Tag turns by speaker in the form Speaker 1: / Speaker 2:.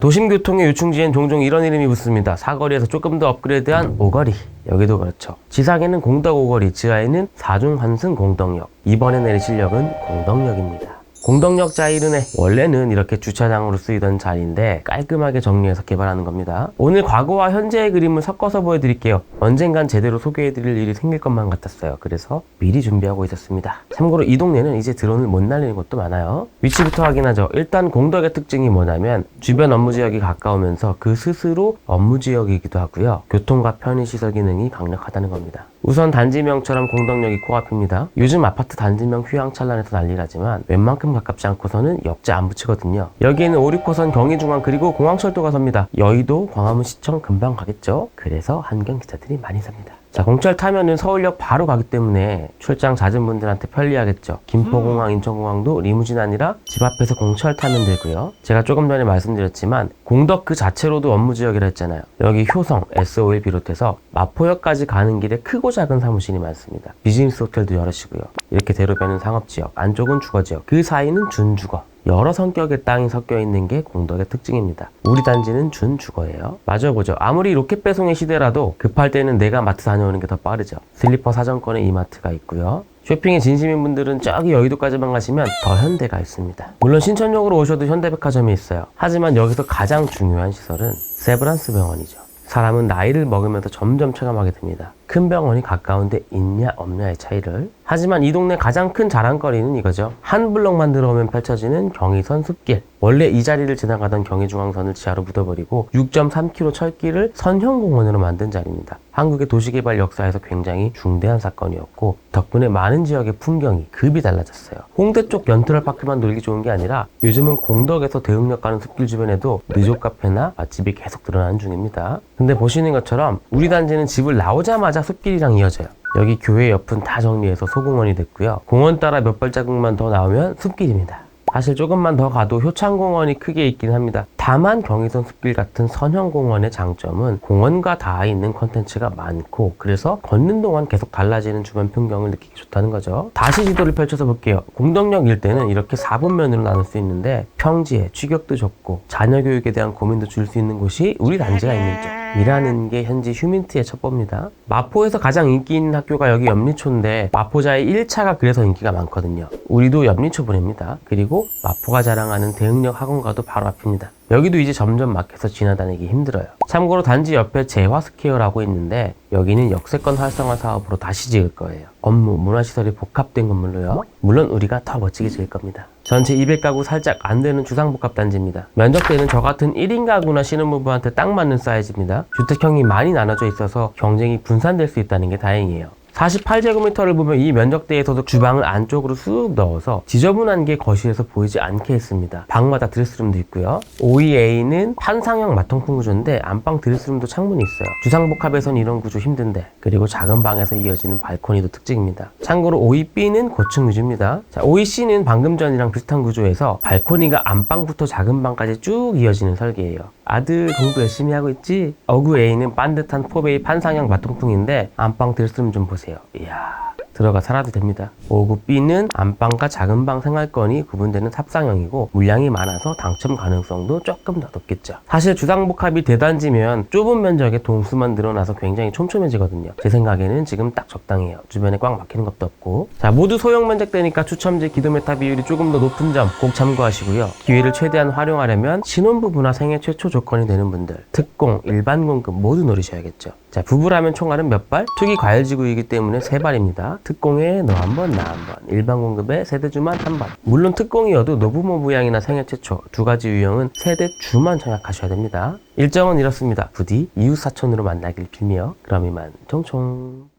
Speaker 1: 도심교통의 요충지엔 종종 이런 이름이 붙습니다. 사거리에서 조금 더 업그레이드한 오거리. 여기도 그렇죠. 지상에는 공덕 오거리, 지하에는 사중 환승 공덕역. 이번에 내리실 역은 공덕역입니다. 공덕역 자이른에 원래는 이렇게 주차장으로 쓰이던 자리인데 깔끔하게 정리해서 개발하는 겁니다. 오늘 과거와 현재의 그림을 섞어서 보여드릴게요. 언젠간 제대로 소개해드릴 일이 생길 것만 같았어요. 그래서 미리 준비하고 있었습니다. 참고로 이 동네는 이제 드론을 못 날리는 곳도 많아요. 위치부터 확인하죠. 일단 공덕의 특징이 뭐냐면 주변 업무지역이 가까우면서 그 스스로 업무지역이기도 하고요. 교통과 편의시설 기능이 강력하다는 겁니다. 우선 단지명처럼 공덕역이 코앞입니다. 요즘 아파트 단지명 휘황찬란해서 난리라지만 웬만큼 가깝지 않고서는 역자 안 붙이거든요. 여기에는 5, 6호선 경의중앙 그리고 공항철도가 섭니다. 여의도 광화문시청 금방 가겠죠. 그래서 한경기차들이 많이 삽니다. 자, 공철 타면은 서울역 바로 가기 때문에 출장 잦은 분들한테 편리하겠죠. 김포공항, 인천공항도 리무진 아니라 집 앞에서 공철 타면 되고요. 제가 조금 전에 말씀드렸지만 공덕 그 자체로도 업무지역이라 했잖아요. 여기 효성, S5를 비롯해서 마포역까지 가는 길에 크고 작은 사무실이 많습니다. 비즈니스 호텔도 여럿이고요. 이렇게 대로변은 상업지역, 안쪽은 주거지역, 그 사이는 준주거. 여러 성격의 땅이 섞여 있는 게 공덕의 특징입니다. 우리 단지는 준주거예요. 마저 보죠. 아무리 로켓 배송의 시대라도 급할 때는 내가 마트 다녀오는 게 더 빠르죠. 슬리퍼 사정권에 이마트가 있고요. 쇼핑에 진심인 분들은 저기 여의도까지만 가시면 더 현대가 있습니다. 물론 신천역으로 오셔도 현대백화점이 있어요. 하지만 여기서 가장 중요한 시설은 세브란스 병원이죠. 사람은 나이를 먹으면서 점점 체감하게 됩니다. 큰 병원이 가까운데 있냐 없냐의 차이를. 하지만 이 동네 가장 큰 자랑거리는 이거죠. 한 블럭만 들어오면 펼쳐지는 경의선 숲길. 원래 이 자리를 지나가던 경의중앙선을 지하로 묻어버리고 6.3km 철길을 선형공원으로 만든 자리입니다. 한국의 도시개발 역사에서 굉장히 중대한 사건이었고 덕분에 많은 지역의 풍경이 급이 달라졌어요. 홍대 쪽 연트럴파크만 놀기 좋은 게 아니라 요즘은 공덕에서 대흥역 가는 숲길 주변에도 리조트 카페나 맛집이 계속 늘어나는 중입니다. 근데 보시는 것처럼 우리 단지는 집을 나오자마자 숲길이랑 이어져요. 여기 교회 옆은 다 정리해서 소공원이 됐고요. 공원 따라 몇 발자국만 더 나오면 숲길입니다. 사실 조금만 더 가도 효창공원이 크게 있긴 합니다. 다만 경의선 숲길 같은 선형공원의 장점은 공원과 닿아 있는 콘텐츠가 많고 그래서 걷는 동안 계속 달라지는 주변 풍경을 느끼기 좋다는 거죠. 다시 지도를 펼쳐서 볼게요. 공덕역 일대는 이렇게 4분면으로 나눌 수 있는데 평지에 취격도 좋고 자녀 교육에 대한 고민도 줄 수 있는 곳이 우리 단지가 있는 쪽. 이라는 게 현지 휴민트의 첩보입니다. 마포에서 가장 인기 있는 학교가 여기 염리초인데 마포자의 1차가 그래서 인기가 많거든요. 우리도 염리초 보냅니다. 그리고 마포가 자랑하는 대흥역 학원가도 바로 앞입니다. 여기도 이제 점점 막혀서 지나다니기 힘들어요. 참고로 단지 옆에 재화스퀘어라고 있는데 여기는 역세권 활성화 사업으로 다시 지을 거예요. 업무, 문화시설이 복합된 건물로요. 물론 우리가 더 멋지게 지을 겁니다. 전체 200가구 살짝 안 되는 주상복합단지입니다. 면적대는 저 같은 1인 가구나 신혼부부한테 딱 맞는 사이즈입니다. 주택형이 많이 나눠져 있어서 경쟁이 분산될 수 있다는 게 다행이에요. 48제곱미터를 보면 이 면적대에서도 주방을 안쪽으로 쑥 넣어서 지저분한 게 거실에서 보이지 않게 했습니다. 방마다 드레스룸도 있고요. 52A는 판상형 마통풍 구조인데 안방 드레스룸도 창문이 있어요. 주상복합에선 이런 구조 힘든데. 그리고 작은 방에서 이어지는 발코니도 특징입니다. 참고로 52B는 고층 위주입니다. 자, 52C는 방금 전이랑 비슷한 구조에서 발코니가 안방부터 작은 방까지 쭉 이어지는 설계예요. 아들 공부 열심히 하고 있지? 59A는 반듯한 4베이 판상형 마통풍인데 안방 드레스룸 좀 보세요. 이야, 들어가 살아도 됩니다. 59B는 안방과 작은 방 생활권이 구분되는 삽상형이고 물량이 많아서 당첨 가능성도 조금 더 높겠죠. 사실 주상복합이 대단지면 좁은 면적에 동수만 늘어나서 굉장히 촘촘해지거든요. 제 생각에는 지금 딱 적당해요. 주변에 꽉 막히는 것도 없고. 자, 모두 소형 면적대니까 추첨제 기도메타 비율이 조금 더 높은 점 꼭 참고하시고요. 기회를 최대한 활용하려면 신혼부부나 생애 최초 조건이 되는 분들, 특공, 일반 공급 모두 노리셔야겠죠. 자, 부부라면 총알은 몇 발? 투기 과열지구이기 때문에 3발입니다. 특공에 너 한 번, 나 한 번. 일반 공급에 세대주만 한 번. 물론 특공이어도 노부모 부양이나 생애 최초 두 가지 유형은 세대주만 청약하셔야 됩니다. 일정은 이렇습니다. 부디 이웃사촌으로 만나길 빌며 그럼 이만 총총.